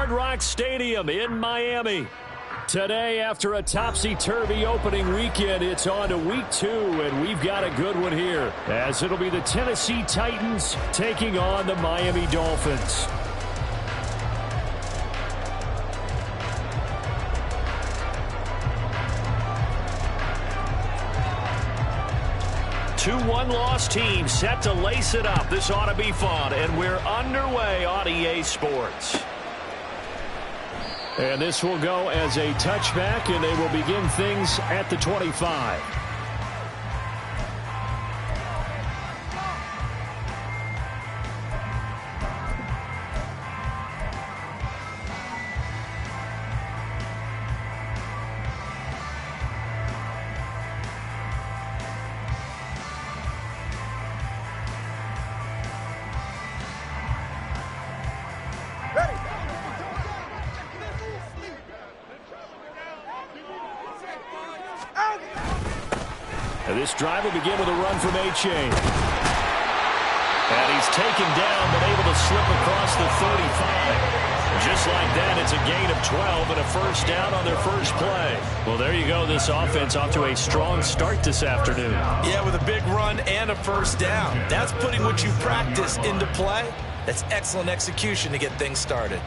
Hard Rock Stadium in Miami. Today, after a topsy-turvy opening weekend, it's on to week 2, and we've got a good one here, as it'll be the Tennessee Titans taking on the Miami Dolphins. Two one-loss teams set to lace it up. This ought to be fun, and we're underway on EA Sports. And this will go as a touchback, and they will begin things at the 25. This drive will begin with a run from A-Chain. And he's taken down, but able to slip across the 35. Just like that, it's a gain of 12 and a first down on their first play. Well, there you go. This offense off to a strong start this afternoon. Yeah, with a big run and a first down. That's putting what you practice into play. That's excellent execution to get things started.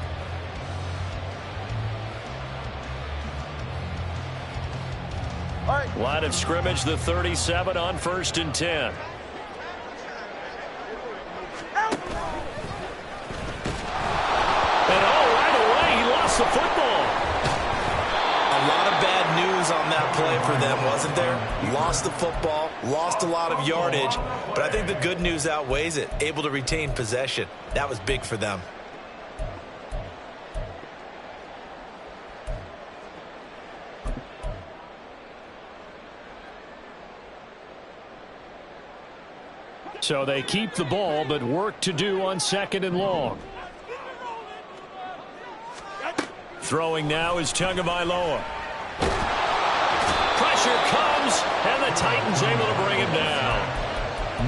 Line of scrimmage, the 37 on 1st and 10. And right away, he lost the football. A lot of bad news on that play for them, wasn't there? Lost the football, lost a lot of yardage, but I think the good news outweighs it. Able to retain possession. That was big for them. So they keep the ball, but work to do on 2nd and long. Throwing now is Tagovailoa. Pressure comes, and the Titans able to bring him down.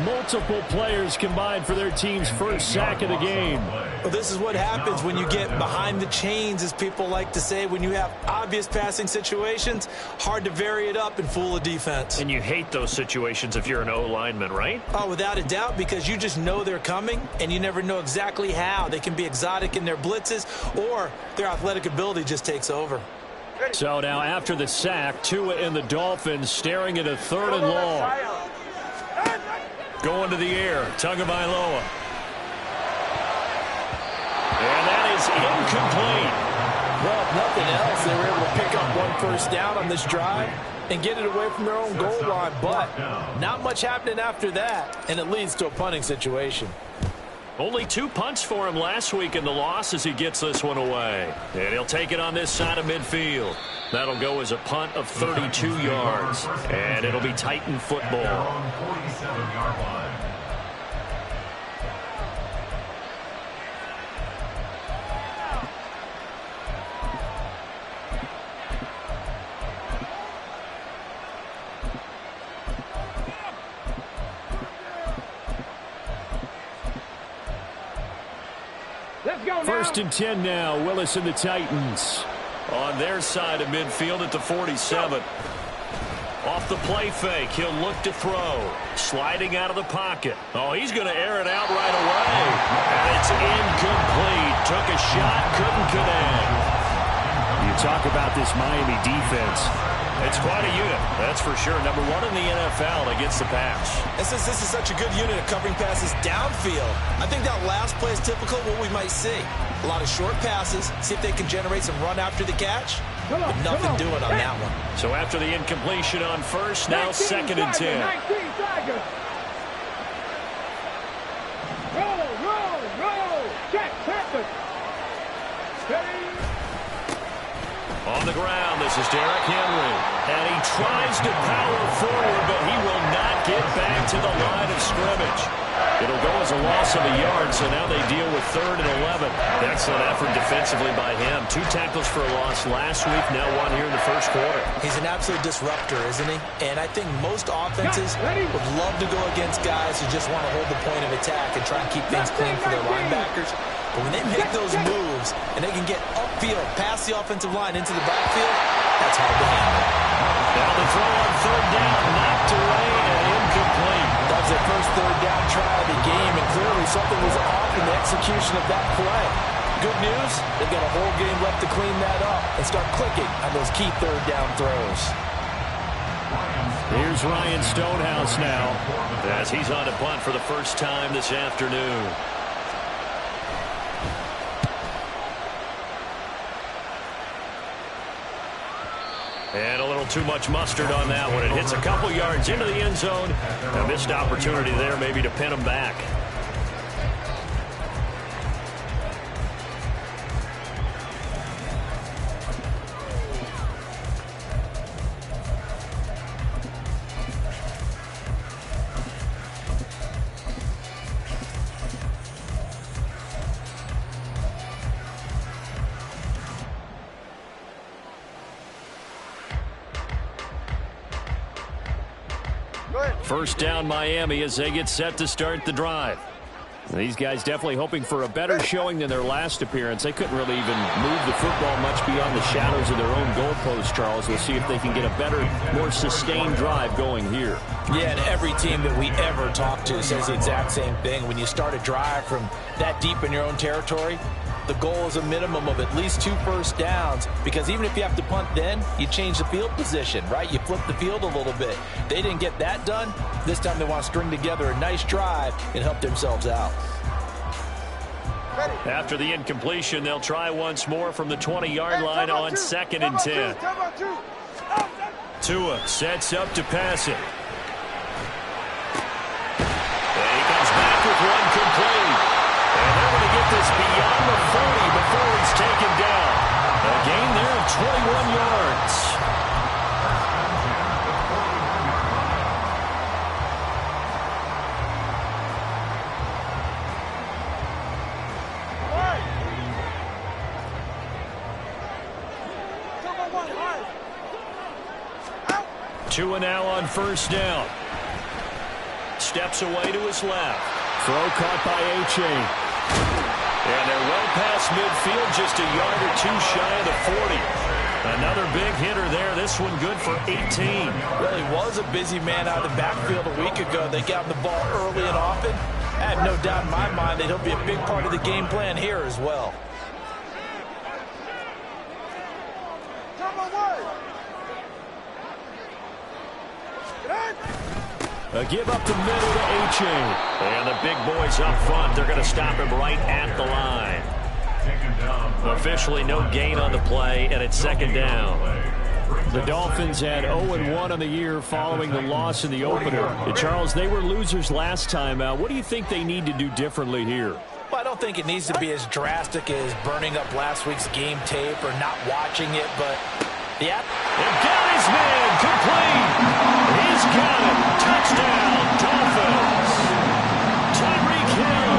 Multiple players combined for their team's first sack of the game. Well, this is what happens when you get behind the chains, as people like to say. When you have obvious passing situations, hard to vary it up and fool a defense. And you hate those situations if you're an O-lineman, right? Oh, without a doubt, because you just know they're coming, and you never know exactly how. They can be exotic in their blitzes, or their athletic ability just takes over. So now after the sack, Tua and the Dolphins staring at a 3rd and long. Going to the air, Tagovailoa. And that is incomplete. Well, if nothing else, they were able to pick up one first down on this drive and get it away from their own goal line. But not much happening after that, and it leads to a punting situation. Only 2 punts for him last week in the loss as he gets this one away. And he'll take it on this side of midfield. That'll go as a punt of 32 yards. And it'll be Titan football. First and 10 now. Willis and the Titans on their side of midfield at the 47. Off the play fake, he'll look to throw. Sliding out of the pocket. Oh, he's going to air it out right away. And it's incomplete. Took a shot, couldn't connect. You talk about this Miami defense. It's quite a unit, that's for sure. Number 1 in the NFL against the pass. And since this is such a good unit of covering passes downfield, I think that last play is typical of what we might see. A lot of short passes, see if they can generate some run after the catch. But nothing doing on that one. So after the incompletion on first, now 2nd and 10. Roll. Check. On the ground, this is Derrick Henry. And he tries to power forward, but he will not get back to the line of scrimmage. It'll go as a loss of a yard, so now they deal with 3rd and 11. Excellent effort defensively by him. 2 tackles for a loss last week, now 1 here in the first quarter. He's an absolute disruptor, isn't he? And I think most offenses would love to go against guys who just want to hold the point of attack and try and keep things clean for their linebackers. But when they make those moves and they can get upfield, past the offensive line into the backfield, that's hard to handle. Now the throw on third down, knocked away and incomplete. That was their first third down try of the game, and clearly something was off in the execution of that play. Good news, they've got a whole game left to clean that up and start clicking on those key third down throws. Here's Ryan Stonehouse now, as he's on to punt for the first time this afternoon. And a little too much mustard on that one. It hits a couple yards into the end zone. A missed opportunity there maybe to pin him back. First down Miami as they get set to start the drive. These guys definitely hoping for a better showing than their last appearance. They couldn't really even move the football much beyond the shadows of their own goalpost, Charles. We'll see if they can get a better, more sustained drive going here. Yeah, and every team that we ever talk to says the exact same thing. When you start a drive from that deep in your own territory, the goal is a minimum of at least 2 first downs, because even if you have to punt then, you change the field position, right? You flip the field a little bit. They didn't get that done. This time they want to string together a nice drive and help themselves out. After the incompletion, they'll try once more from the 20-yard line on 2nd and 10. Tua sets up to pass it. And he comes back with one complete. And they're going to get this beyond the 40 before he's taken down. A gain there of 21 yards. Tua now on first down. Steps away to his left. Throw caught by A-Chain. And they're well past midfield, just a yard or two shy of the 40. Another big hitter there. This one good for 18. Well, he was a busy man out of the backfield a week ago. They got him the ball early and often. I have no doubt in my mind that he'll be a big part of the game plan here as well. A give up the middle to A-Chain. And the big boys up front, they're going to stop him right at the line. Officially no gain on the play, and it's 2nd down. The Dolphins had 0-1 on the year following the loss in the opener. And Charles, they were losers last time out. What do you think they need to do differently here? Well, I don't think it needs to be as drastic as burning up last week's game tape or not watching it, but yeah. And got his man complete. He's got it. Touchdown, Dolphins. Tyreek Hill,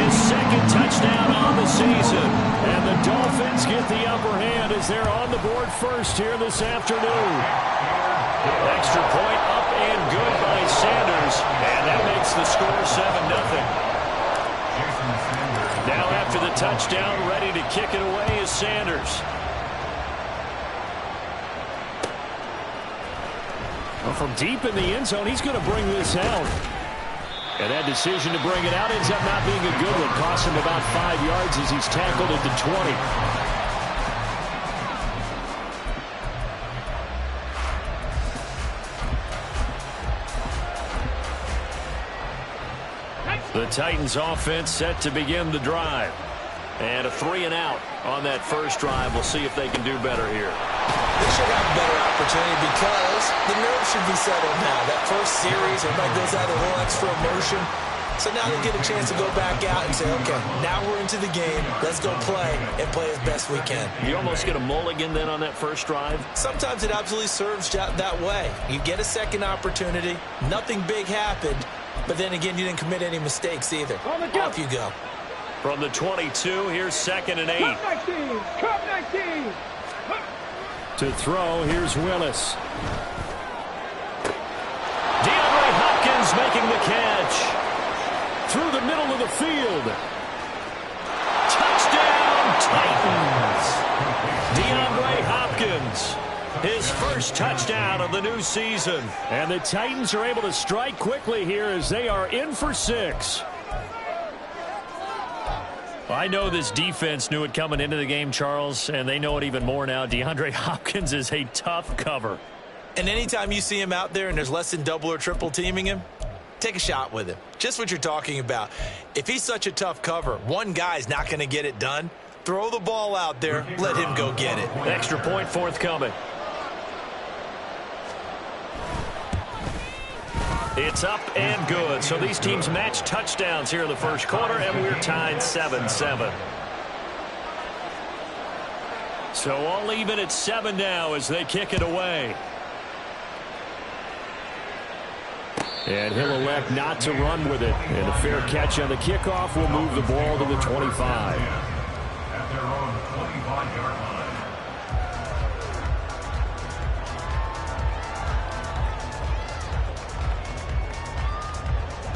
his 2nd touchdown on the season. And the Dolphins get the upper hand as they're on the board first here this afternoon. Extra point up and good by Sanders. And that makes the score 7-0. Now after the touchdown, ready to kick it away is Sanders. Well, from deep in the end zone, he's going to bring this out. And that decision to bring it out ends up not being a good one. Costs him about 5 yards as he's tackled at the 20. The Titans offense set to begin the drive. And a 3-and-out on that first drive. We'll see if they can do better here. They should have a better opportunity because the nerves should be settled now. That first series, everybody goes out a little extra emotion. So now they'll get a chance to go back out and say, okay, now we're into the game. Let's go play and play as best we can. You almost get a mulligan then on that first drive? Sometimes it absolutely serves that way. You get a second opportunity. Nothing big happened. But then again, you didn't commit any mistakes either. Off you go. From the 22, here's 2nd and 8. Cup 19. To throw, here's Willis. DeAndre Hopkins making the catch. Through the middle of the field. Titans. DeAndre Hopkins, his first touchdown of the new season. And the Titans are able to strike quickly here as they are in for 6. I know this defense knew it coming into the game, Charles, and they know it even more now. DeAndre Hopkins is a tough cover. And anytime you see him out there and there's less than double or triple teaming him, take a shot with him. Just what you're talking about. If he's such a tough cover, one guy's not going to get it done. Throw the ball out there. Let him go get it. Extra point forthcoming. It's up and good. So these teams match touchdowns here in the first quarter, and we're tied 7-7. So all even at 7 now as they kick it away. And he'll elect not to run with it. And a fair catch on the kickoff will move the ball to the 25. At their own 25-yard line.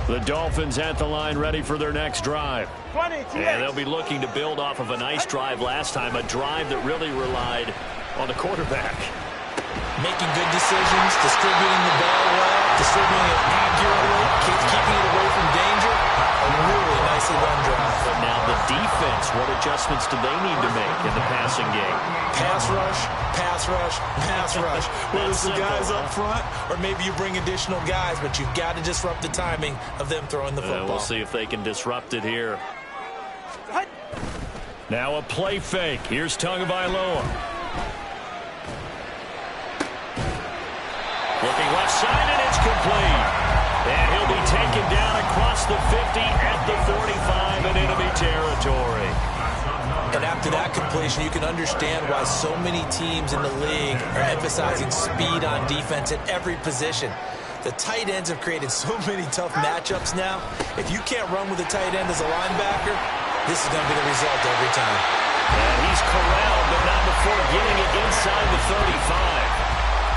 The Dolphins at the line ready for their next drive. And they'll be looking to build off of a nice drive last time, a drive that really relied on the quarterback. Making good decisions, distributing the ball well, distributing it accurately, keeping it away from danger. A really nicely run drive. But now the defense, what adjustments do they need to make in the passing game? Pass rush, pass rush, pass rush. Whether it's the guys up front or maybe you bring additional guys, but you've got to disrupt the timing of them throwing the football. We'll see if they can disrupt it here. Now a play fake. Here's Tagovailoa. Looking left side, and it's complete. And he'll be taken down across the 50 at the 45 in enemy territory. And after that completion, you can understand why so many teams in the league are emphasizing speed on defense at every position. The tight ends have created so many tough matchups now. If you can't run with a tight end as a linebacker, this is going to be the result every time. And he's corralled, but not before getting it inside the 35.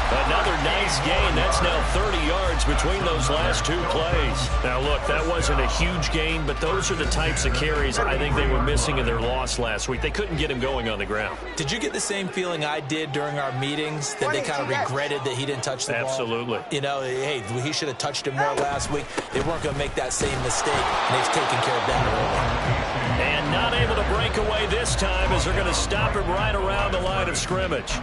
Another nice gain. That's now 30 yards between those last two plays. Now, look, that wasn't a huge gain, but those are the types of carries I think they were missing in their loss last week. They couldn't get him going on the ground. Did you get the same feeling I did during our meetings, that they kind of regretted that he didn't touch the ball? Absolutely. You know, hey, he should have touched it more last week. They weren't going to make that same mistake, and they've taken care of that early. And not able to break away this time as they're going to stop him right around the line of scrimmage.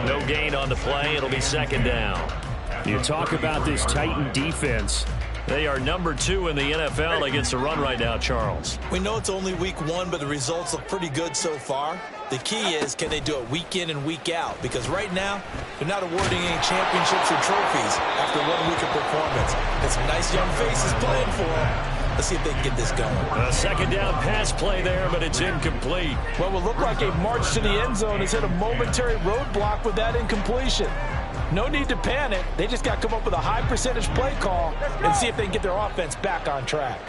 No gain on the play. It'll be second down. You talk about this Titan defense. They are number 2 in the NFL against the run right now, Charles. We know it's only week 1, but the results look pretty good so far. The key is, can they do it week in and week out? Because right now, they're not awarding any championships or trophies after 1 week of performance. Got some nice young faces playing for them. Let's see if they can get this going. A second down pass play there, but it's incomplete. What will look like a march to the end zone has hit a momentary roadblock with that incompletion. No need to panic. They just got to come up with a high percentage play call and see if they can get their offense back on track.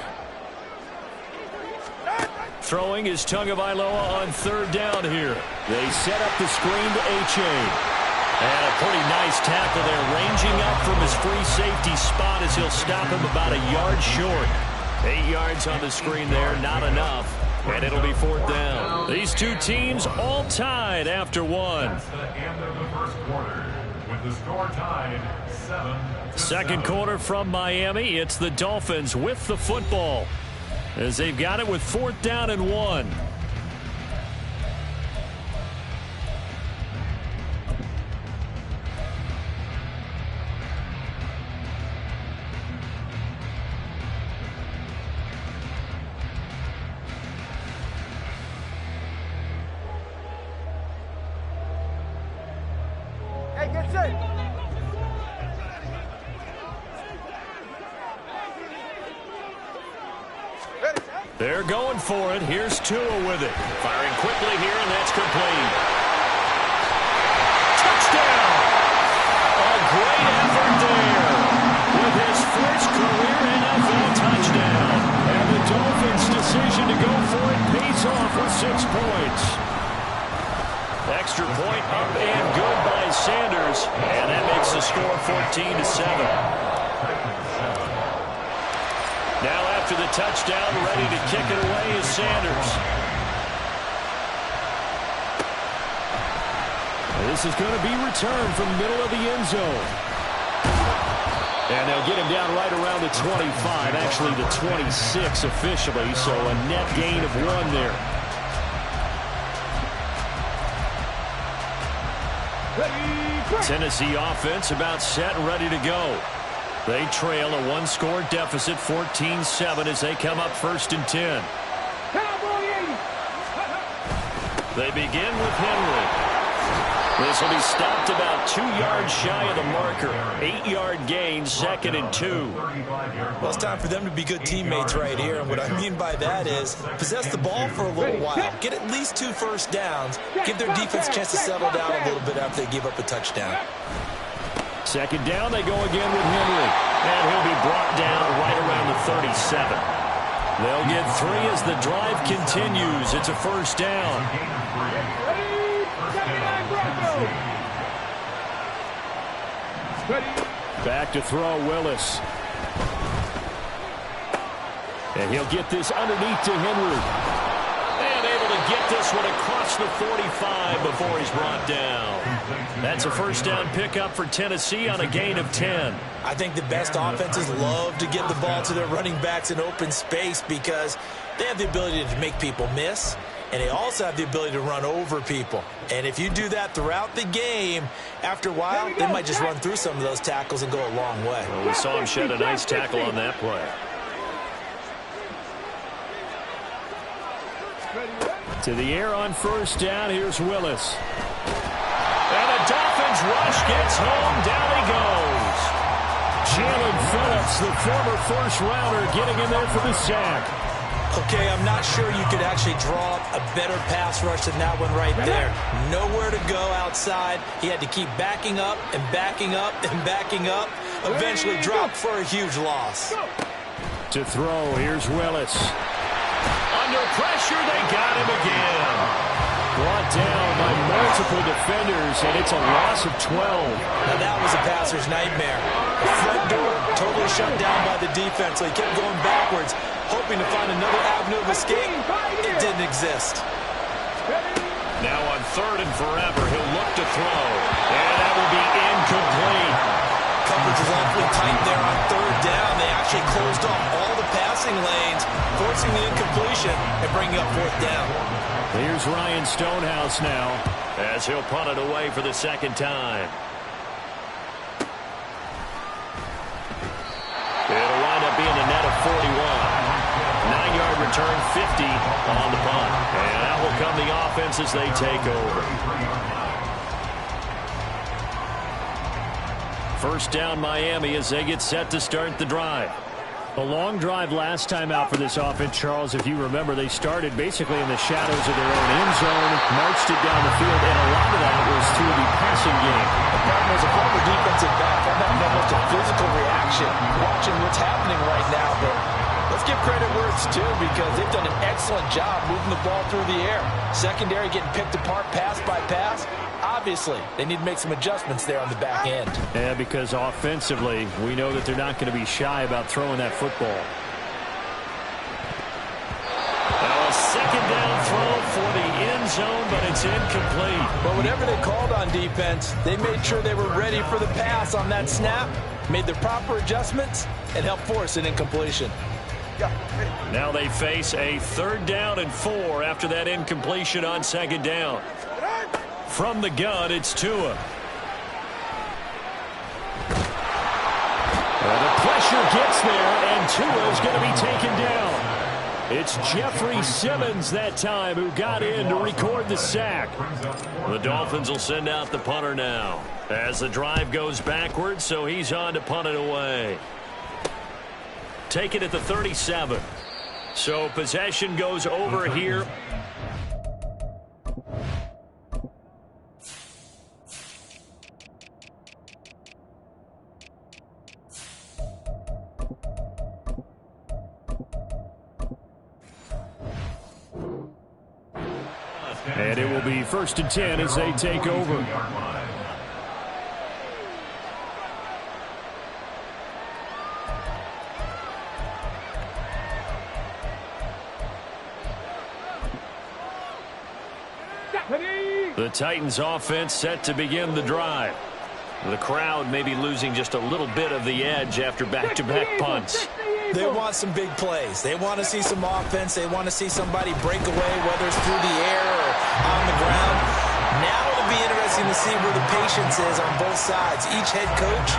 Throwing is Tagovailoa on third down here. They set up the screen to A-Chain. And a pretty nice tackle there, ranging up from his free safety spot as he'll stop him about a yard short. 8 yards on the screen there, not enough. And it'll be fourth down. These two teams all tied after one. That's the end of the first quarter, with the score tied 7-7. Second quarter from Miami. It's the Dolphins with the football as they've got it with fourth down and 1. They're going for it. Here's Tua with it. Firing quickly here, and that's complete. Touchdown! A great effort there with his first career NFL touchdown. And the Dolphins' decision to go for it pays off with 6 points. Extra point up and good by Sanders. And that makes the score 14-7. Now after the touchdown, ready to kick it away is Sanders. This is going to be returned from the middle of the end zone. And they'll get him down right around the 25, actually the 26 officially, so a net gain of 1 there. Tennessee offense about set and ready to go. They trail a 1-score deficit, 14-7, as they come up 1st and 10. They begin with Henry. This will be stopped about 2 yards shy of the marker. 8-yard gain, 2nd and 2. Well, it's time for them to be good teammates right here. And what I mean by that is possess the ball for a little while. Get at least 2 first downs. Give their defense a chance to settle down a little bit after they give up a touchdown. 2nd down, they go again with Henry. And he'll be brought down right around the 37. They'll get 3 as the drive continues. It's a 1st down. Back to throw, Willis. And he'll get this underneath to Henry. And able to get this one across the 45 before he's brought down. That's a 1st down pickup for Tennessee on a gain of 10. I think the best offenses love to get the ball to their running backs in open space because they have the ability to make people miss. And they also have the ability to run over people. And if you do that throughout the game, after a while, they might just run through some of those tackles and go a long way. Well, we saw him shed a nice tackle on that play. To the air on 1st down, here's Willis. And the Dolphins rush gets home, down he goes. Jalen Phillips, the former 1st-rounder, getting in there for the sack. Okay, I'm not sure you could actually draw up a better pass rush than that one right there. Nowhere to go outside. He had to keep backing up and backing up and backing up. Eventually dropped for a huge loss. To throw, here's Willis. Under pressure, they got him again. Brought down by multiple defenders, and it's a loss of 12. Now that was a passer's nightmare. The front door totally shut down by the defense, so he kept going backwards, hoping to find another avenue of escape. It didn't exist. Now on 3rd and forever, he'll look to throw. And that will be incomplete. Coverage is awfully tight there on 3rd down. They actually closed off all the passing lanes, forcing the incompletion and bringing up 4th down. Here's Ryan Stonehouse now, as he'll punt it away for the 2nd time. It'll wind up being a net of 41. 9-yard return, 50 on the punt. And out will come the offense as they take over. 1st down Miami as they get set to start the drive. A long drive last time out for this offense, Charles. If you remember, they started basically in the shadows of their own end zone, marched it down the field, and a lot of that was through the passing game. The problem was a former defensive back. I'm having almost a physical reaction watching what's happening right now, but let's give credit where it's due because they've done an excellent job moving the ball through the air. Secondary getting picked apart pass by pass. Obviously, they need to make some adjustments there on the back end. Yeah, because offensively, we know that they're not going to be shy about throwing that football. Now a 2nd down throw for the end zone, but it's incomplete. But whatever they called on defense, they made sure they were ready for the pass on that snap, made the proper adjustments, and helped force an incompletion. Now they face a 3rd down and 4 after that incompletion on 2nd down. From the gun, it's Tua. The pressure gets there, and Tua is going to be taken down. It's Jeffrey Simmons that time who got in to record the sack. The Dolphins will send out the punter now as the drive goes backwards, so he's on to punt it away. Take it at the 37. So possession goes over here. And it will be 1st and 10 as they take over. The Titans offense set to begin the drive. The crowd may be losing just a little bit of the edge after back-to-back punts. They want some big plays. They want to see some offense. They want to see somebody break away, whether it's through the air or on the ground. Now it'll be interesting to see where the patience is on both sides. Each head coach,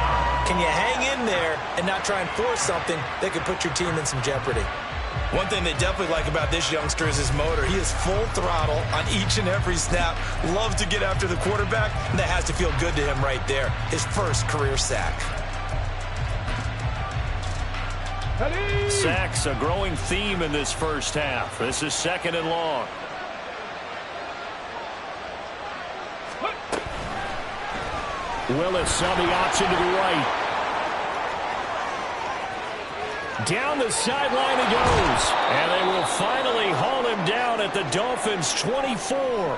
can you hang in there and not try and force something that could put your team in some jeopardy? One thing they definitely like about this youngster is his motor. He is full throttle on each and every snap. Loves to get after the quarterback, and that has to feel good to him right there. His first career sack. Sacks, a growing theme in this first half. This is 2nd and long. Willis on the option to the right. Down the sideline he goes. And they will finally haul him down at the Dolphins' 24.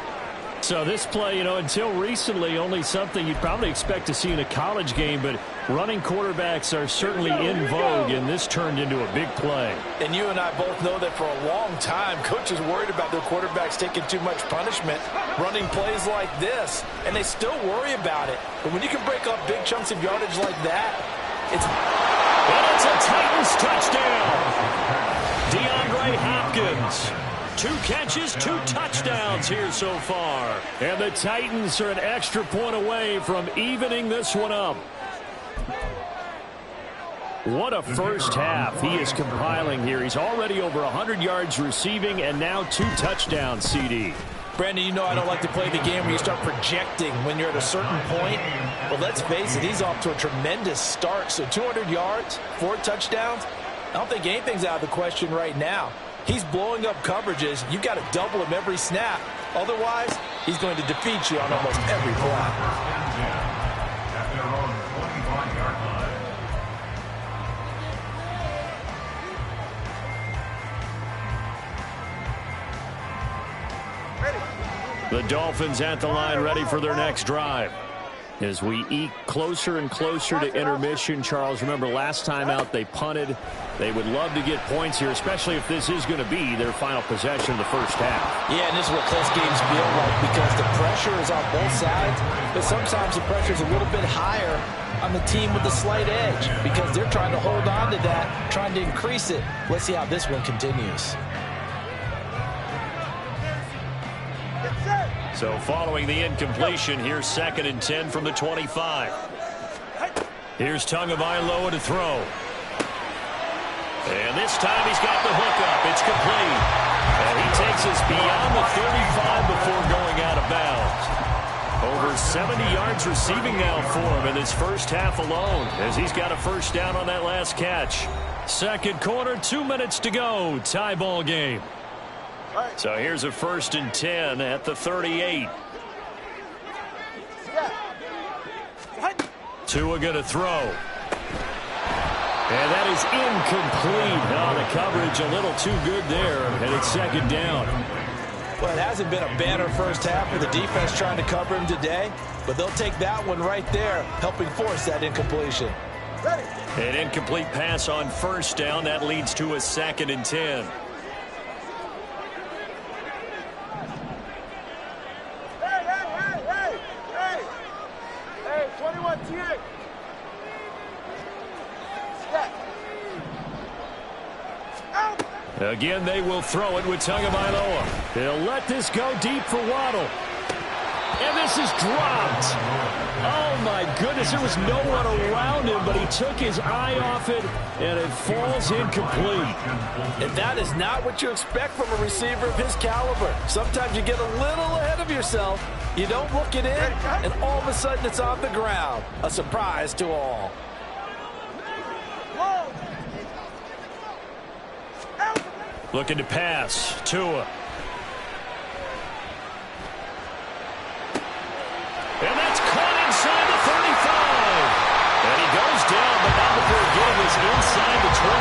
So this play, until recently, only something you'd probably expect to see in a college game, but running quarterbacks are certainly in vogue, and this turned into a big play. And you and I both know that for a long time, coaches worried about their quarterbacks taking too much punishment, running plays like this, and they still worry about it. But when you can break up big chunks of yardage like that, it's a Titans touchdown. DeAndre Hopkins. 2 catches, 2 touchdowns here so far. And the Titans are an extra point away from evening this one up. What a first half he is compiling here. He's already over 100 yards receiving and now 2 touchdowns, CD. Brandon, I don't like to play the game where you start projecting when you're at a certain point. But let's face it, he's off to a tremendous start. So 200 yards, 4 touchdowns. I don't think anything's out of the question right now. He's blowing up coverages. You've got to double him every snap. Otherwise, he's going to defeat you on almost every play. The Dolphins at the line ready for their next drive. As we eke closer and closer to intermission, Charles, remember last time out they punted. They would love to get points here, especially if this is going to be their final possession of the first half. Yeah, and this is what close games feel like because the pressure is on both sides, but sometimes the pressure is a little bit higher on the team with the slight edge because they're trying to hold on to that, trying to increase it. Let's see how this one continues. So following the incompletion, here's 2nd and 10 from the 25. Here's Tagovailoa to throw. And this time he's got the hook up. It's complete. And he takes us beyond the 35 before going out of bounds. Over 70 yards receiving now for him in this first half alone as he's got a first down on that last catch. Second quarter, 2 minutes to go. Tie ball game. So here's a 1st and 10 at the 38. Tua going to throw. And that is incomplete. Oh, the coverage a little too good there, and it's 2nd down. Well, it hasn't been a banner first half for the defense trying to cover him today, but they'll take that one right there, helping force that incompletion. An incomplete pass on 1st down. That leads to a 2nd and 10. Again, they will throw it with Tagovailoa. They'll let this go deep for Waddle. And this is dropped. Oh, my goodness. There was no one around him, but he took his eye off it, and it falls incomplete. And that is not what you expect from a receiver of his caliber. Sometimes you get a little ahead of yourself. You don't look it in, and all of a sudden it's on the ground. A surprise to all. Looking to pass. Tua. And that's caught inside the 35. And he goes down, but not before getting us inside the 25.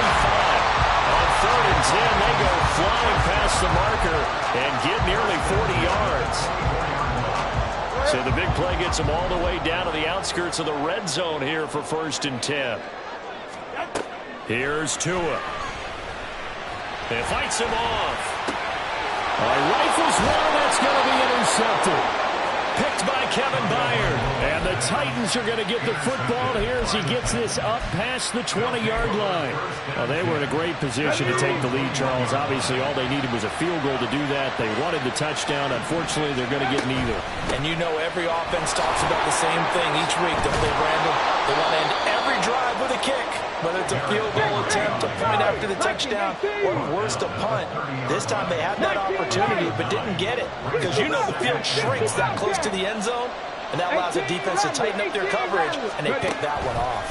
On 3rd and 10, they go flying past the marker and get nearly 40 yards. So the big play gets them all the way down to the outskirts of the red zone here for 1st and 10. Here's Tua. It fights him off. Rifles one, that's going to be intercepted. Picked by Kevin Byard. And the Titans are going to get the football here as he gets this up past the 20-yard line. Well, they were in a great position to take the lead, Charles. Obviously, all they needed was a field goal to do that. They wanted the touchdown. Unfortunately, they're going to get neither. And you know every offense talks about the same thing each week, don't they, Brandon? They want to end every drive with a kick. Whether it's a field goal attempt, a point after the touchdown, or worst, a punt. This time they had that opportunity but didn't get it. Because you know the field shrinks that close to the end zone, and that allows the defense to tighten up their coverage, and they pick that one off.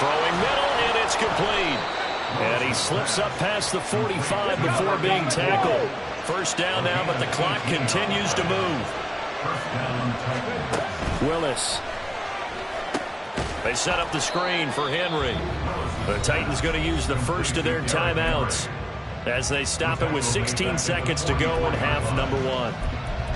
Throwing middle, and it's complete. And he slips up past the 45 before being tackled. First down now, but the clock continues to move. Willis. They set up the screen for Henry. The Titans going to use the first of their timeouts as they stop it with 16 seconds to go in half number one.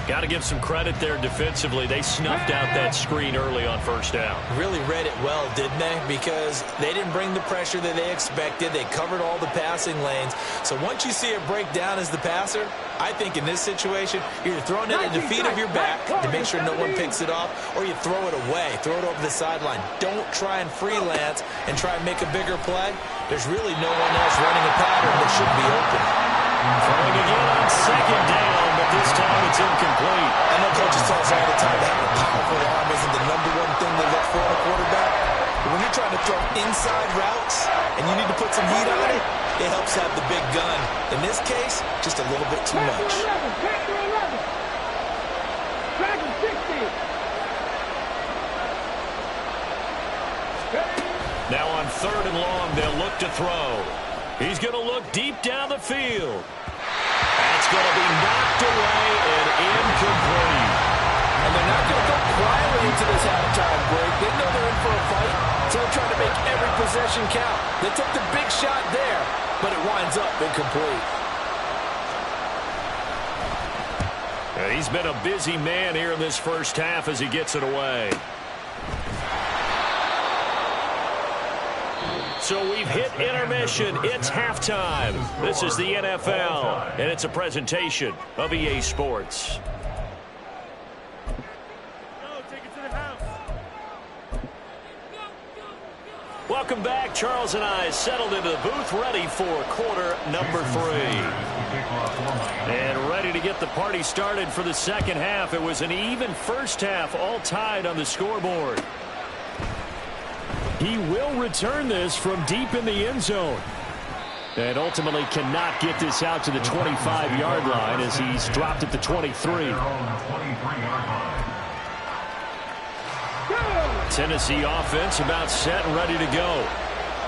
Got to give some credit there defensively. They snuffed out that screen early on first down. Really read it well, didn't they? Because they didn't bring the pressure that they expected. They covered all the passing lanes. So once you see it break down as the passer, I think in this situation, you're either throwing it at the feet of your back to make sure no one picks it off, or you throw it away, throw it over the sideline. Don't try and freelance and try and make a bigger play. There's really no one else running a pattern that should be open. Throwing again on second down, but this time it's incomplete. I know coaches tell us all the time that having a powerful arm isn't the #1 thing they look for in a quarterback. But when you're trying to throw inside routes and you need to put some heat on it, it helps have the big gun. In this case, just a little bit too much. Now on third and long, they'll look to throw. He's going to look deep down the field. That's going to be knocked away and incomplete. And they're not going to go quietly into this halftime break. They know they're in for a fight, so they're trying to make every possession count. They took the big shot there, but it winds up incomplete. He's been a busy man here in this first half as he gets it away. So we've hit intermission. It's halftime. This is the NFL, and it's a presentation of EA Sports. Welcome back. Charles and I settled into the booth, ready for quarter number 3. And ready to get the party started for the second half. It was an even first half, all tied on the scoreboard. He will return this from deep in the end zone. And ultimately cannot get this out to the 25-yard line as he's dropped at the 23. Tennessee offense about set and ready to go.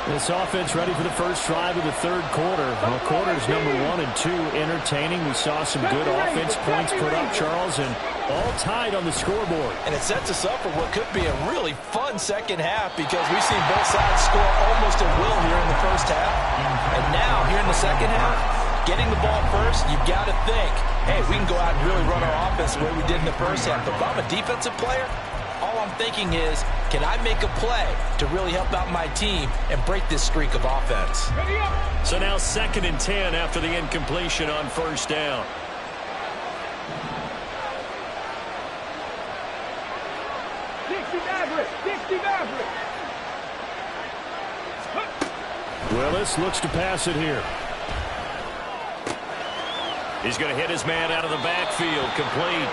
This offense ready for the first drive of the third quarter. Well, quarters number 1 and 2 entertaining. We saw some good offense points put up, Charles, and all tied on the scoreboard. And it sets us up for what could be a really fun second half because we've seen both sides score almost at will here in the first half. And now, here in the second half, getting the ball first, you've got to think, hey, we can go out and really run our offense the way we did in the first half. But if I'm a defensive player, all I'm thinking is, can I make a play to really help out my team and break this streak of offense? So now 2nd and 10 after the incompletion on first down. Willis looks to pass it here. He's going to hit his man out of the backfield, complete.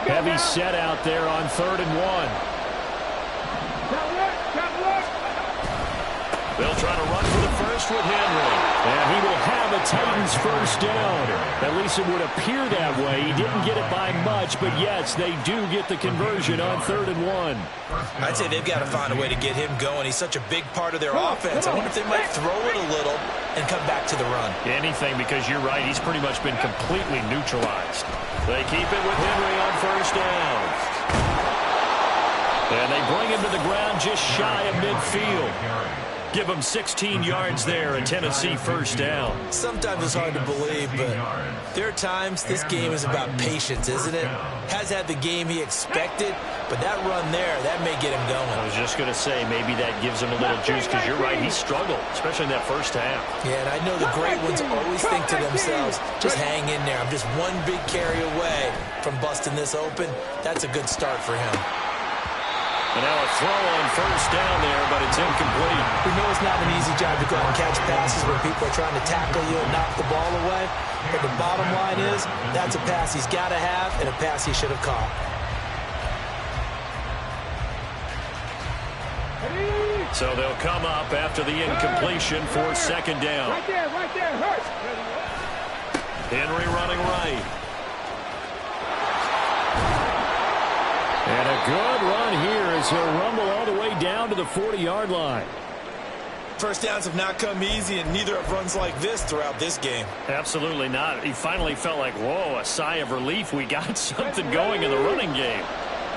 Heavy set out there on 3rd and 1. They'll try to run for the first with Henry. And he will have a Titans first down. At least it would appear that way. He didn't get it by much, but yes, they do get the conversion on 3rd and 1. I'd say they've got to find a way to get him going. He's such a big part of their offense. I wonder if they might throw it a little and come back to the run. Anything, because you're right. He's pretty much been completely neutralized. They keep it with Henry on first down. And they bring him to the ground just shy of midfield. Give them 16 yards there, a Tennessee first down. Sometimes it's hard to believe, but there are times this game is about patience, isn't it? Has had the game he expected, but that run there, that may get him going. I was just going to say, maybe that gives him a little juice, because you're right, he struggled, especially in that first half. Yeah, and I know the great ones always think to themselves, just hang in there. I'm just one big carry away from busting this open. That's a good start for him. And now a throw on first down there, but it's incomplete. We know it's not an easy job to go out and catch passes when people are trying to tackle you and knock the ball away. But the bottom line is, that's a pass he's got to have and a pass he should have caught. So they'll come up after the incompletion for second down. Right there, hurt. Henry running right. And a good run here as he'll rumble all the way down to the 40-yard line. First downs have not come easy, and neither have runs like this throughout this game. Absolutely not. He finally felt like, whoa, a sigh of relief. We got something going in the running game.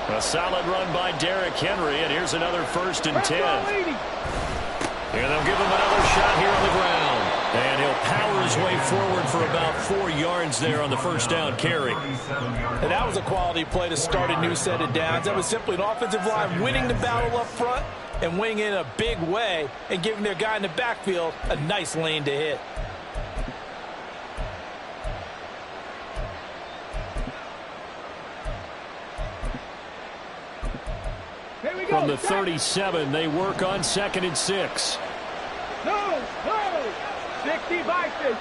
A solid run by Derrick Henry, and here's another 1st and 10. And they'll give him another shot here on the ground. And he'll power his way forward for about 4 yards there on the first down carry. And that was a quality play to start a new set of downs. That was simply an offensive line winning the battle up front and winning in a big way and giving their guy in the backfield a nice lane to hit. From the 37, they work on 2nd and 6. No. 60 Bison.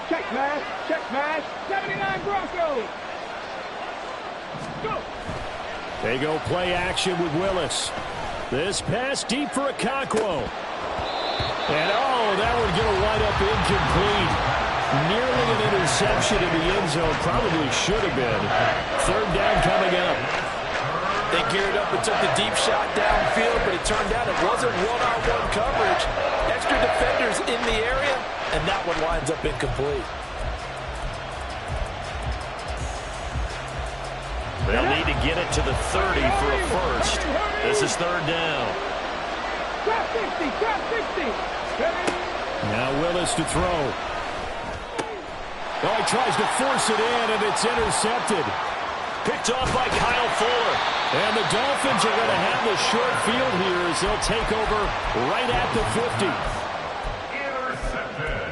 Check mash. 79 Broncos. Go. They go play action with Willis. This pass deep for Okonkwo. And that would get a wide up incomplete. Nearly an interception in the end zone. Probably should have been. 3rd down coming up. They geared up and took the deep shot downfield, but it turned out it wasn't one-on-one coverage. Extra defenders in the area, and that one winds up incomplete. They'll need to get it to the 30 for a first. This is 3rd down. Trap 60. Now Willis to throw. He tries to force it in, and it's intercepted. Picked off by Kyle Fuller. And the Dolphins are going to have the short field here as they'll take over right at the 50. Intercepted.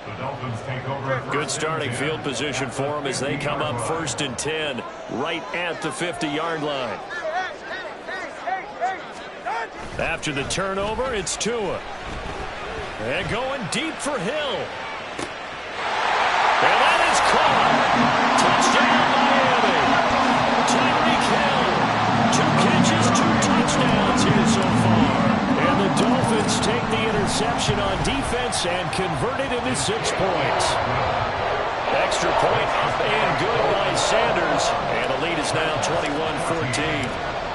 The Dolphins take over. Good starting field position for them as they come up 1st and 10 right at the 50-yard line. After the turnover, it's Tua. And going deep for Hill. And that is caught. Touchdown, Miami. Tyreek Hill. 2 catches, 2 touchdowns here so far. And the Dolphins take the interception on defense and convert it into 6 points. Extra point up and good by Sanders. And the lead is now 21-14.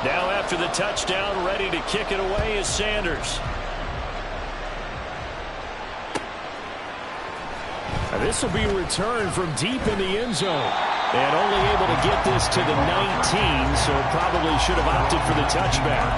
Now after the touchdown, ready to kick it away is Sanders. This will be returned from deep in the end zone. And only able to get this to the 19, so probably should have opted for the touchback.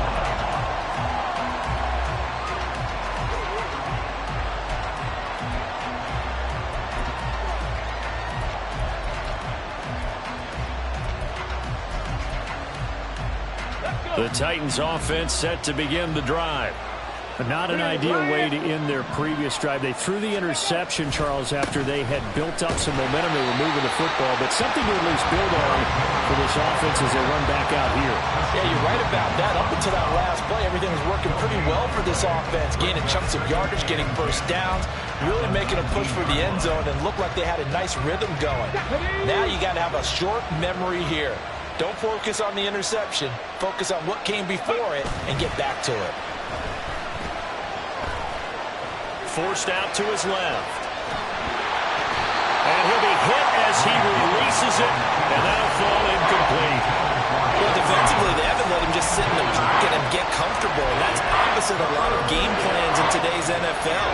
The Titans offense set to begin the drive. Not an ideal way to end their previous drive. They threw the interception, Charles, after they had built up some momentum. They were moving the football, but something to at least build on for this offense as they run back out here. Yeah, you're right about that. Up until that last play, everything was working pretty well for this offense, gaining chunks of yardage, getting first downs, really making a push for the end zone, and looked like they had a nice rhythm going. Now you got to have a short memory here. Don't focus on the interception. Focus on what came before it and get back to it. Forced out to his left. And he'll be hit as he releases it, and that'll fall incomplete. Well, defensively, they haven't let him just sit in the pocket and get comfortable. And that's opposite a lot of game plans in today's NFL.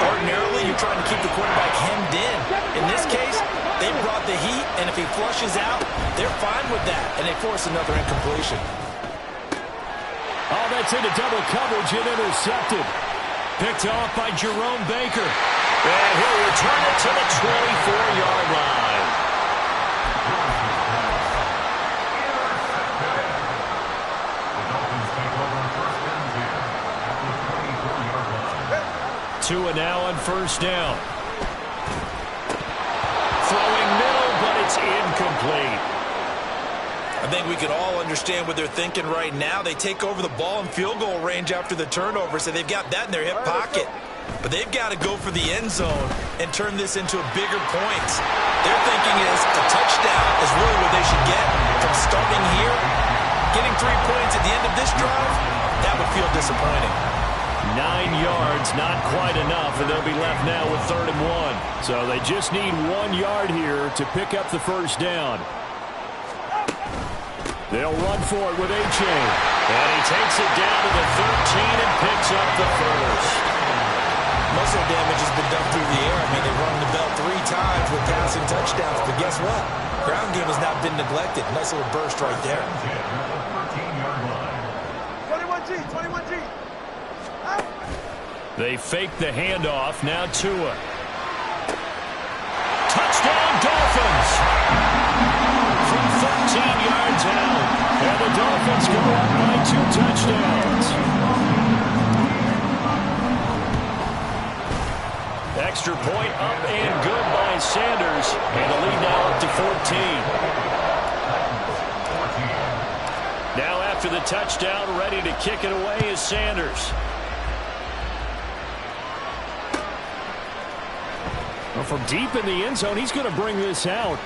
Ordinarily, you're trying to keep the quarterback hemmed in. In this case, they brought the heat, and if he flushes out, they're fine with that, and they force another incompletion. that's into double coverage and intercepted. Picked off by Jerome Baker. And he'll return it to the 24-yard line. Tua now on first down. Throwing middle, but it's incomplete. I think we can all understand what they're thinking right now. They take over the ball in field goal range after the turnover, so they've got that in their hip pocket. But they've got to go for the end zone and turn this into a bigger points. Their thinking is a touchdown is really what they should get from starting here. Getting 3 points at the end of this drive, that would feel disappointing. 9 yards, not quite enough, and they'll be left now with 3rd and 1. So they just need 1 yard here to pick up the first down. They'll run for it with A-Chain. And he takes it down to the 13 and picks up the first. Muscle damage has been done through the air. I mean, they've rung the bell 3 times with passing touchdowns, but guess what? Ground game has not been neglected. Nice little burst right there. 21G, 21G. They fake the handoff. Now Tua. Touchdown, Dolphins! From 13 yards out. And the Dolphins go up by 2 touchdowns. Extra point up and good by Sanders. And the lead now up to 14. Now after the touchdown, ready to kick it away is Sanders. Well, from deep in the end zone, he's going to bring this out.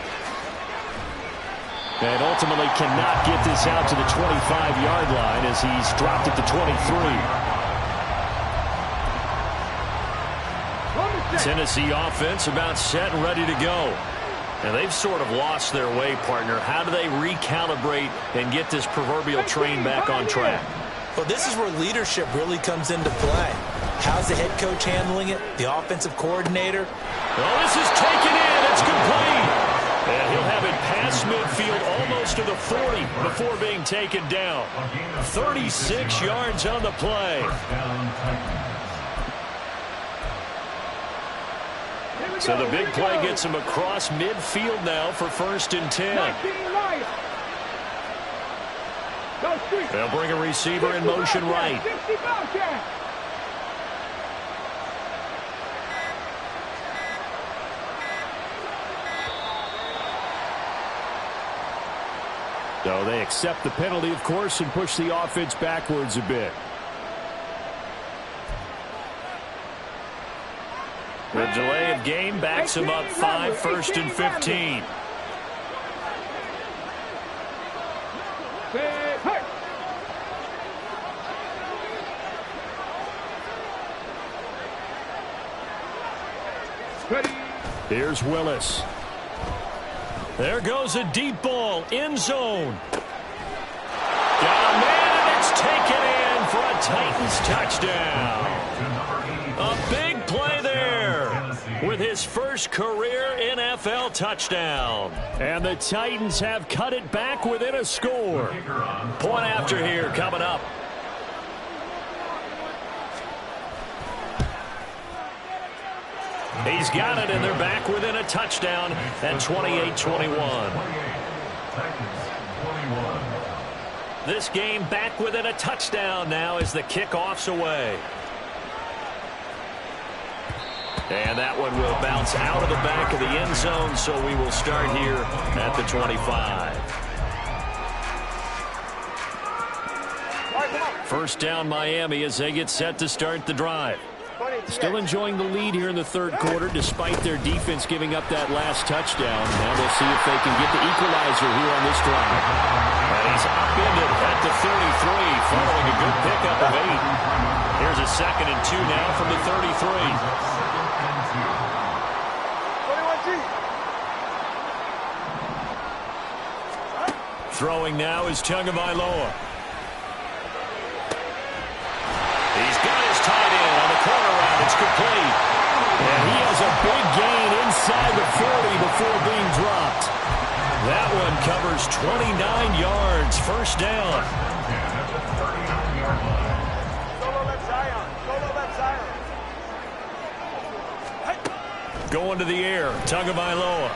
And ultimately cannot get this out to the 25-yard line as he's dropped it to 23. Tennessee offense about set and ready to go. And they've sort of lost their way, partner. How do they recalibrate and get this proverbial train back on track? Well, this is where leadership really comes into play. How's the head coach handling it? The offensive coordinator? Well, this is taken in. It's complete. And he'll have it past midfield almost to the 40 before being taken down. 36 yards on the play. So the big play gets him across midfield now for 1st and 10. They'll bring a receiver in motion right. So they accept the penalty, of course, and push the offense backwards a bit. The delay of game backs him up 5, 1st and 15. Here's Willis. There goes a deep ball, end zone. Got a man, and it's taken in for a Titans touchdown. A big play there with his first career NFL touchdown. And the Titans have cut it back within a score. Point after here coming up. He's got it, and they're back within a touchdown at 28-21. This game back within a touchdown now as the kickoff's away. And that one will bounce out of the back of the end zone, so we will start here at the 25. First down Miami as they get set to start the drive. Still enjoying the lead here in the 3rd quarter despite their defense giving up that last touchdown. Now they'll see if they can get the equalizer here on this drive. And he's upended at the 33 following a good pickup of 8. Here's a 2nd and 2 now from the 33. Throwing now is Tagovailoa. He's got his tight end on the corner route. It's complete. And he has a big gain inside the 40 before being dropped. That one covers 29 yards. First down. 39-yard line. Solo left Zion. Solo left Zion. Going to the air. Tagovailoa.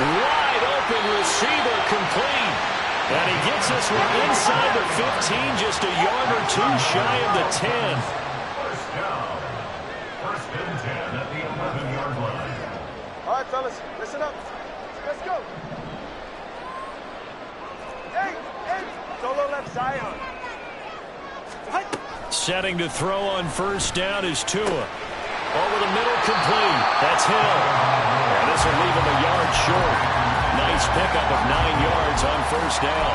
Wide open receiver complete. And he gets this one inside the 15, just a yard or two shy of the 10. First down. First and 10 at the 11-yard line. All right, fellas, listen up. Let's go. Hey, solo left Zion. Setting to throw on first down is Tua. Over the middle, complete. That's Hill. And this will leave him a yard short. Nice pickup of 9 yards on first down.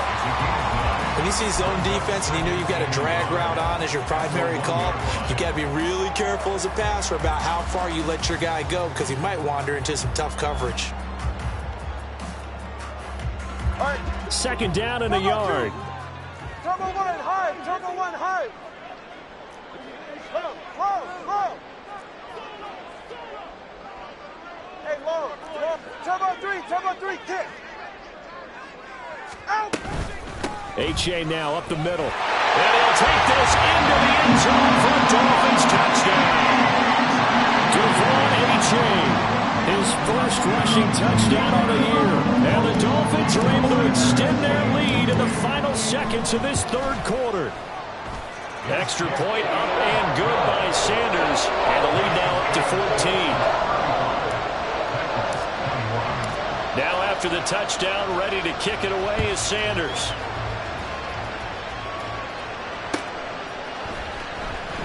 When you see zone defense and you know you've got a drag route on as your primary call, you've got to be really careful as a passer about how far you let your guy go because he might wander into some tough coverage. All right. Second down and a yard. Turbo one high. Turbo one high. Low. Hey, low. Turbo three, kick. Out. H.A. now up the middle. And he'll take this into the end zone for a Dolphins touchdown. Devon H.A. his first rushing touchdown on the year. And the Dolphins are able to extend their lead in the final seconds of this third quarter. Extra point up and good by Sanders. And the lead now up to 14. Now after the touchdown, ready to kick it away is Sanders.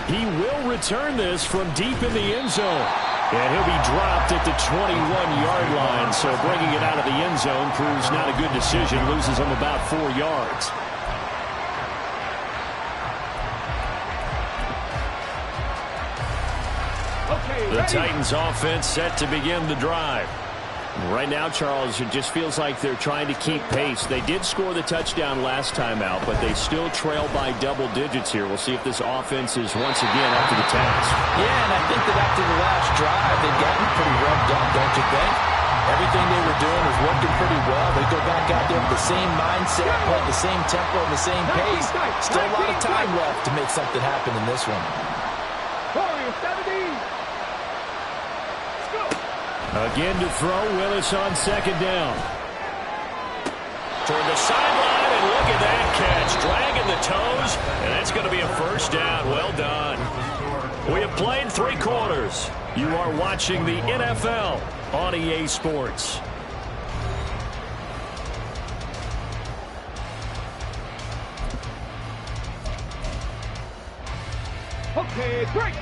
He will return this from deep in the end zone. And he'll be dropped at the 21-yard line. So bringing it out of the end zone proves not a good decision. Loses him about 4 yards. The Titans offense set to begin the drive. Right now, Charles, it just feels like they're trying to keep pace. They did score the touchdown last time out, but they still trail by double digits here. We'll see if this offense is once again up to the task. Yeah, and I think that after the last drive, they've gotten pretty revved up, don't you think? Everything they were doing was working pretty well. They go back out there with the same mindset, playing the same tempo and the same pace. Still a lot of time left to make something happen in this one. Again to throw, Willis on second down. Toward the sideline, and look at that catch. Dragging the toes, and that's going to be a first down. Well done. We have played 3 quarters. You are watching the NFL on EA Sports. Okay, break.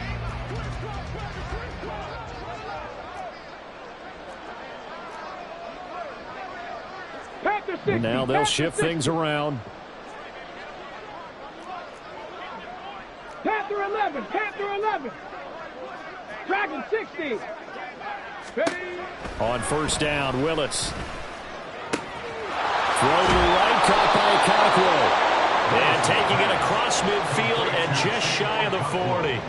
And now they'll shift things around. Panther 11. Dragon 60. Ready. On first down, Willis. Throw to the right, caught by Cockrell. And taking it across midfield and just shy of the 40.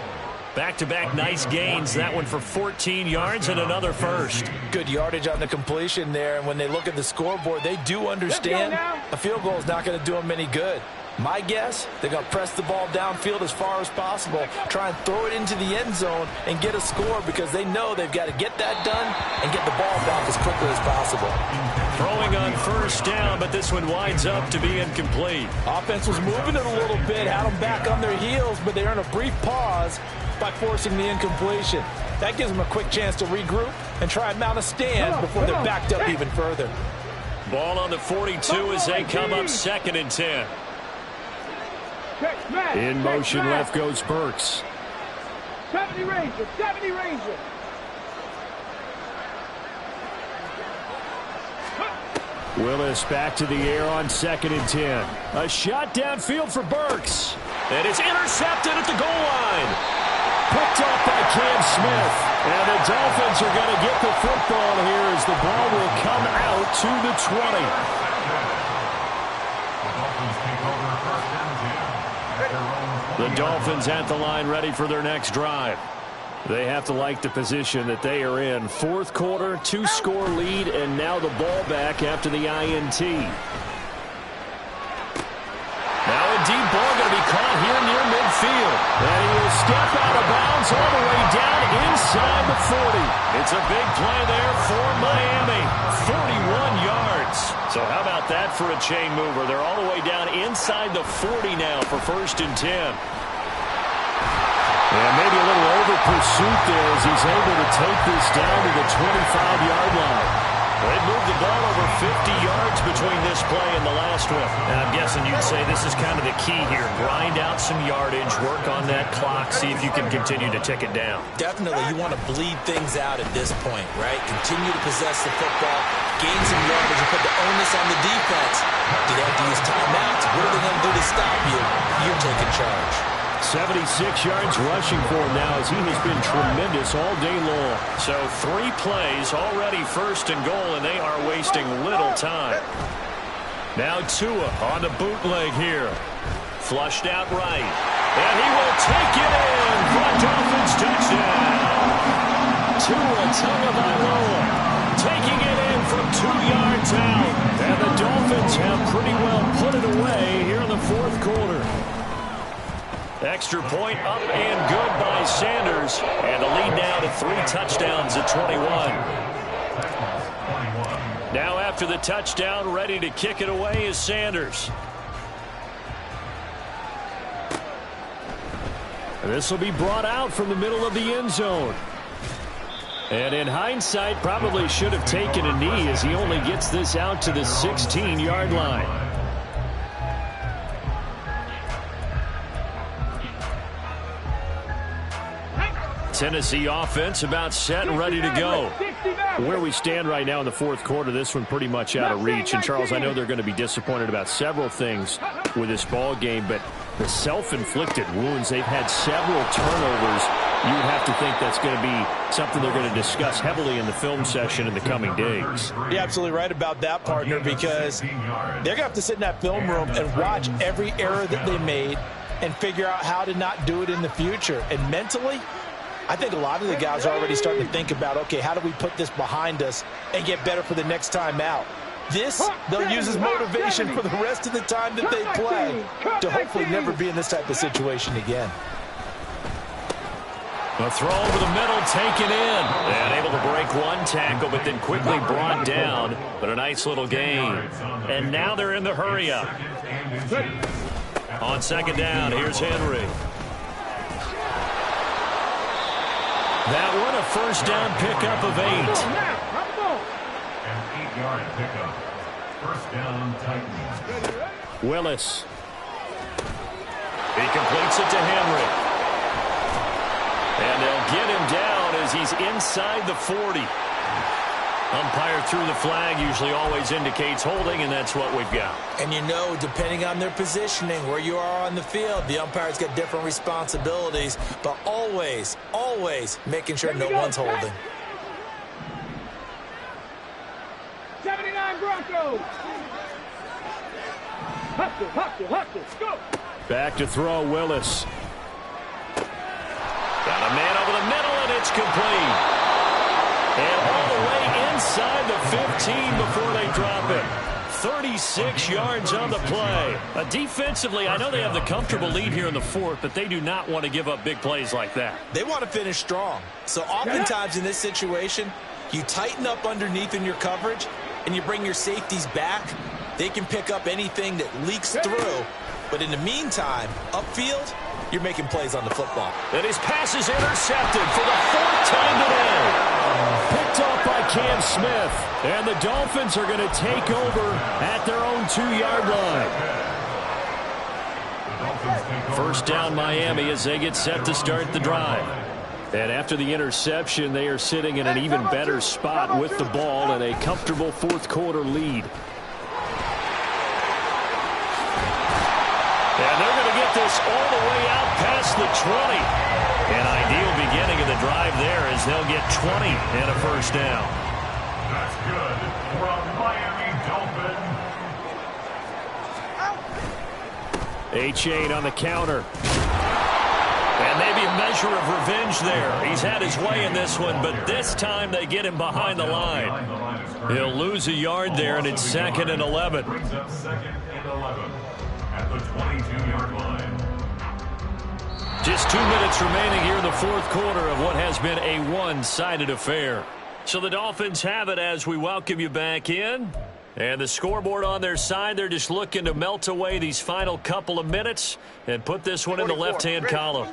Back-to-back nice gains. That one for 14 yards and another first. Good yardage on the completion there, and when they look at the scoreboard, they do understand a field goal is not going to do them any good. My guess, they're going to press the ball downfield as far as possible, try and throw it into the end zone and get a score because they know they've got to get that done and get the ball back as quickly as possible. Throwing on first down, but this one winds up to be incomplete. Offense was moving it a little bit, had them back on their heels, but they earned a brief pause by forcing the incompletion. That gives them a quick chance to regroup and try and mount a stand before they're backed up even further. Ball on the 42 as they come up 2nd and 10. In motion, left goes Burks. 70 Ranger. Willis back to the air on 2nd and 10. A shot downfield for Burks. And it's intercepted at the goal line. Picked up by Cam Smith. And the Dolphins are going to get the football here as the ball will come out to the 20. The Dolphins at the line ready for their next drive. They have to like the position that they are in. 4th quarter, 2-score lead, and now the ball back after the INT. deep ball going to be caught here near midfield. And he will step out of bounds all the way down inside the 40. It's a big play there for Miami. 41 yards. So how about that for a chain mover? They're all the way down inside the 40 now for 1st and 10. And maybe a little over pursuit there as he's able to take this down to the 25-yard line. They moved the ball over 50 yards between this play and the last one. And I'm guessing you'd say this is kind of the key here. Grind out some yardage, work on that clock, see if you can continue to tick it down. Definitely, you want to bleed things out at this point, right? Continue to possess the football, gain some yardage, and put the onus on the defense. Do they have to use timeouts? What are they going to do to stop you? You're taking charge. 76 yards rushing for him now as he has been tremendous all day long. So 3 plays already 1st and goal, and they are wasting little time. Now Tua on the bootleg here. Flushed out right. And he will take it in for a Dolphins touchdown. Tua Tagovailoa taking it in from 2 yards out. And the Dolphins have pretty well put it away here in the 4th quarter. Extra point up and good by Sanders. And a lead now to 3 touchdowns at 21. Now after the touchdown, ready to kick it away is Sanders. This will be brought out from the middle of the end zone. And in hindsight, probably should have taken a knee as he only gets this out to the 16-yard line. Tennessee offense about set and ready to go. Where we stand right now in the 4th quarter, this one pretty much out of reach. And, Charles, I know they're going to be disappointed about several things with this ball game, but the self-inflicted wounds, they've had several turnovers. You would have to think that's going to be something they're going to discuss heavily in the film session in the coming days. You're absolutely right about that, partner, because they're going to have to sit in that film room and watch every error that they made and figure out how to not do it in the future. And mentally, I think a lot of the guys are already starting to think about, okay, how do we put this behind us and get better for the next time out? This, they'll use as motivation for the rest of the time that they play to hopefully never be in this type of situation again. A throw over the middle, taken in. And able to break one tackle, but then quickly brought down. But a nice little gain. And now they're in the hurry-up. On 2nd down, here's Henry. That one a 1st down pickup of 8. An 8-yard pickup. 1st down, Titans. Willis. He completes it to Henry. And they'll get him down as he's inside the 40. Umpire threw the flag, usually always indicates holding, and that's what we've got. And you know, depending on their positioning, where you are on the field, the umpire's got different responsibilities, but always, always making sure no one's holding. 79 Broncos. Hustle, go. Back to throw, Willis. Got a man over the middle, and it's complete. And all the way inside the 15 before they drop it. 36 yards on the play. Defensively, I know they have the comfortable lead here in the 4th, but they do not want to give up big plays like that. They want to finish strong. So oftentimes in this situation, you tighten up underneath in your coverage, and you bring your safeties back. They can pick up anything that leaks through. But in the meantime, upfield, you're making plays on the football. And his pass is intercepted for the 4th time today. Picked off by Cam Smith. And the Dolphins are going to take over at their own 2-yard line. 1st down Miami as they get set to start the drive. And after the interception, they are sitting in an even better spot with the ball and a comfortable 4th quarter lead. And they're going to get this all the way out past the 20. An ideal beginning of the drive there as they'll get 20 and a 1st down. That's good for a Miami Dolphin. A-Chain on the counter. And maybe a measure of revenge there. He's had his way in this one, but this time they get him behind the line. He'll lose a yard there, and it's 2nd and 11. Brings up 2nd and 11. at the 22-yard line. Just 2 minutes remaining here in the fourth quarter of what has been a one-sided affair. So the Dolphins have it as we welcome you back in. And the scoreboard on their side, they're just looking to melt away these final couple of minutes and put this one in the left-hand column.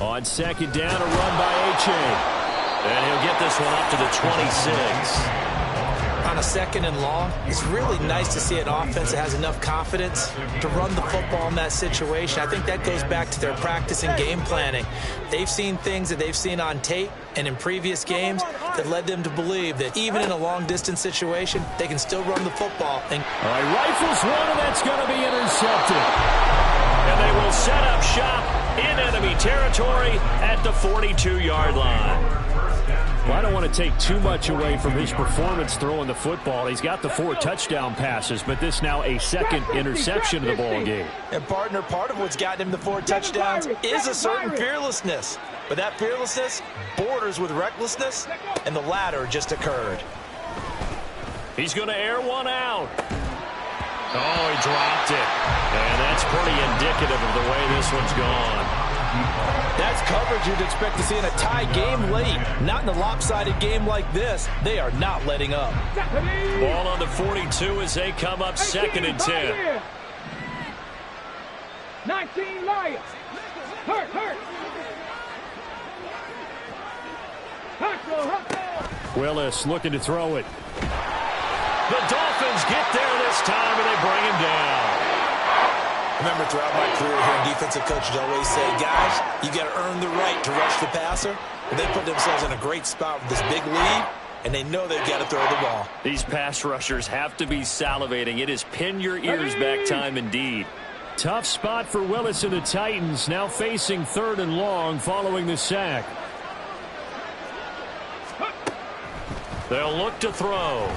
On second down, a run by H.A. And he'll get this one up to the 26. On a second and long, it's really nice to see an offense that has enough confidence to run the football in that situation. I think that goes back to their practice and game planning. They've seen things that they've seen on tape and in previous games that led them to believe that even in a long-distance situation, they can still run the football. And all right, rifles one, and that's going to be intercepted. And they will set up shop in enemy territory at the 42-yard line. Well, I don't want to take too much away from his performance throwing the football. He's got the 4 touchdown passes, but this now a second interception of the ball game. And, partner, part of what's gotten him the 4 touchdowns is a certain fearlessness. But that fearlessness borders with recklessness, and the latter just occurred. He's going to air one out. Oh, he dropped it. And that's pretty indicative of the way this one's gone. That's coverage you'd expect to see in a tie game late. Not in a lopsided game like this. They are not letting up. Ball on the 42 as they come up second and 10. 19 Lions. Hurt. Willis looking to throw it. The Dolphins get there this time, and they bring him down. remember throughout my career here, defensive coaches always say, guys, you got to earn the right to rush the passer. And they put themselves in a great spot with this big lead, and they know they've got to throw the ball. These pass rushers have to be salivating. It is pin your ears back time indeed. Tough spot for Willis and the Titans, now facing 3rd and long following the sack. They'll look to throw.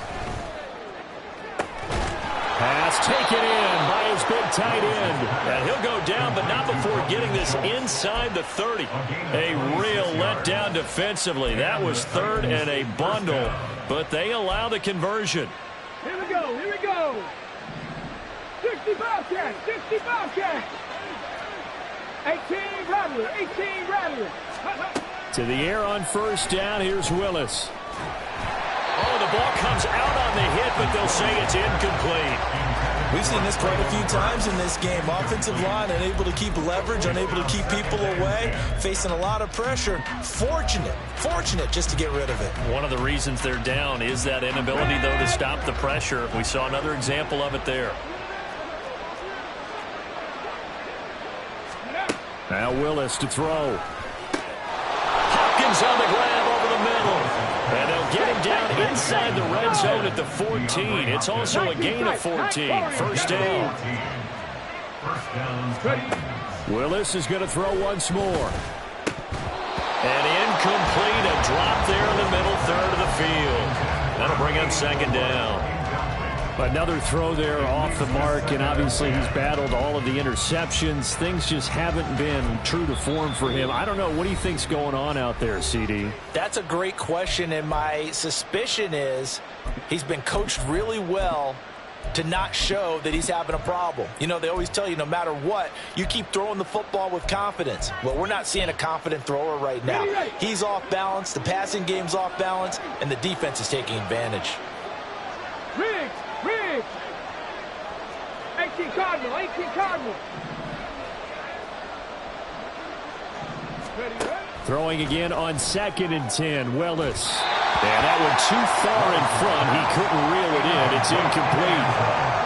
Pass taken in by his big tight end. And he'll go down, but not before getting this inside the 30. A real letdown defensively. That was 3rd and a bundle, but they allow the conversion. Here we go. 65 catch. 18 rattler. To the air on 1st down, here's Willis. Oh, the ball comes out on the hit, but they'll say it's incomplete. We've seen this quite a few times in this game. Offensive line unable to keep leverage, unable to keep people away, facing a lot of pressure. Fortunate just to get rid of it. One of the reasons they're down is that inability, though, to stop the pressure. We saw another example of it there. Now Willis to throw. Hopkins on the grab over the middle. And they'll get him down inside the red zone at the 14. It's also a gain of 14. 1st down. Willis is going to throw once more. And incomplete. A drop there in the middle 3rd of the field. That'll bring up 2nd down. Another throw there off the mark, and obviously he's battled all of the interceptions. Things just haven't been true to form for him. I don't know. What do you think's going on out there, CD? That's a great question, and my suspicion is he's been coached really well to not show that he's having a problem. You know, they always tell you no matter what, you keep throwing the football with confidence. Well, we're not seeing a confident thrower right now. He's off balance, the passing game's off balance, and the defense is taking advantage. Riggs. 18 Cardinal. Throwing again on 2nd and 10, Willis. And that one too far in front. He couldn't reel it in. It's incomplete.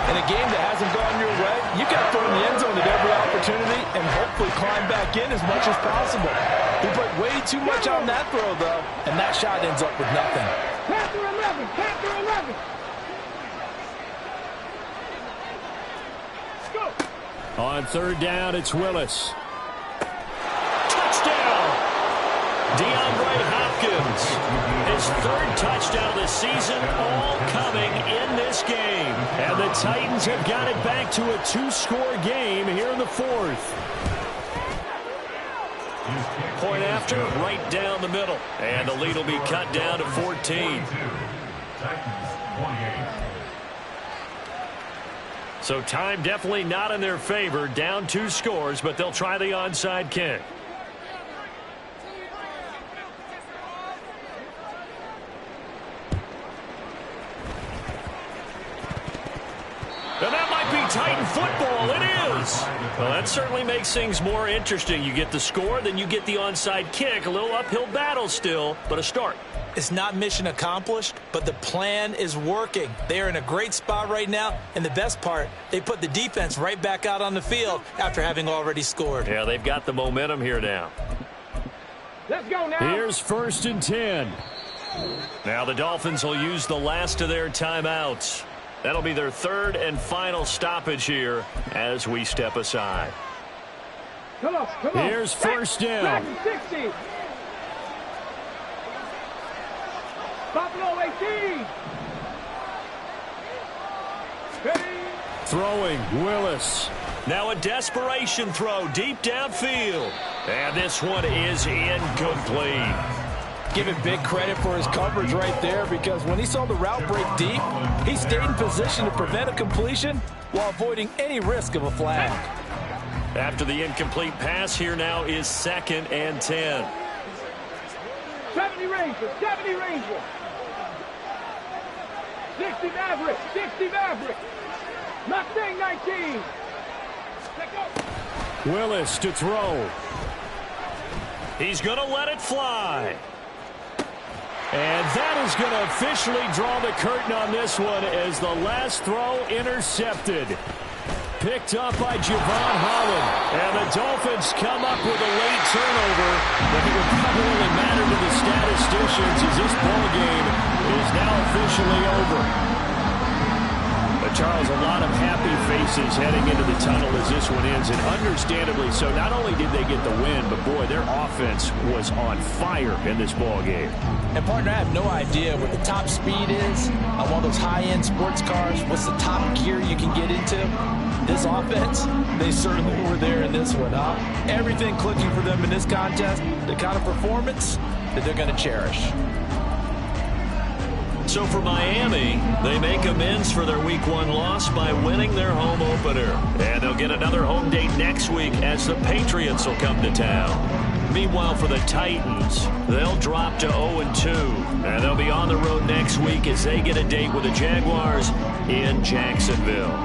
In a game that hasn't gone your way, you got to throw in the end zone at every opportunity and hopefully climb back in as much as possible. He put way too much on that throw, though, and that shot ends up with nothing. Panther 11. On 3rd down, it's Willis. Touchdown! DeAndre Hopkins. His 3rd touchdown of the season, all coming in this game. And the Titans have got it back to a 2-score game here in the 4th. Point after, right down the middle. And the lead will be cut down to 14. Titans 28. So time definitely not in their favor. Down 2 scores, but they'll try the onside kick. And that might be Titan football. It is. Well, that certainly makes things more interesting. You get the score, then you get the onside kick. A little uphill battle still, but a start. It's not mission accomplished, but the plan is working. They are in a great spot right now, and the best part, they put the defense right back out on the field after having already scored. Yeah, they've got the momentum here now. Let's go now. Here's 1st and 10. Now the Dolphins will use the last of their timeouts. That'll be their 3rd and final stoppage here as we step aside. Come on. Here's 1st down. 60. Buffalo 18. Throwing, Willis. Now a desperation throw deep downfield. And this one is incomplete. Give him big credit for his coverage right there, because when he saw the route break deep, he stayed in position to prevent a completion while avoiding any risk of a flag. After the incomplete pass, here now is 2nd and 10. 70 Ranger. 70 Ranger. 60 Maverick. 60 Maverick. Mustang 19. Willis to throw. He's going to let it fly. And that is going to officially draw the curtain on this one as the last throw intercepted. Picked up by Javon Holland. And the Dolphins come up with a late turnover, but it will probably matter to the statisticians as this ball game is now officially over. But Charles, a lot of happy faces heading into the tunnel as this one ends, and understandably so. Not only did they get the win, but boy, their offense was on fire in this ball game. And partner, I have no idea what the top speed is on one of those high-end sports cars. What's the top gear you can get into? This offense, they certainly were there in this one, huh? Everything clicking for them in this contest, the kind of performance that they're going to cherish. So for Miami, they make amends for their Week 1 loss by winning their home opener. And they'll get another home date next week as the Patriots will come to town. Meanwhile, for the Titans, they'll drop to 0-2. And they'll be on the road next week as they get a date with the Jaguars in Jacksonville.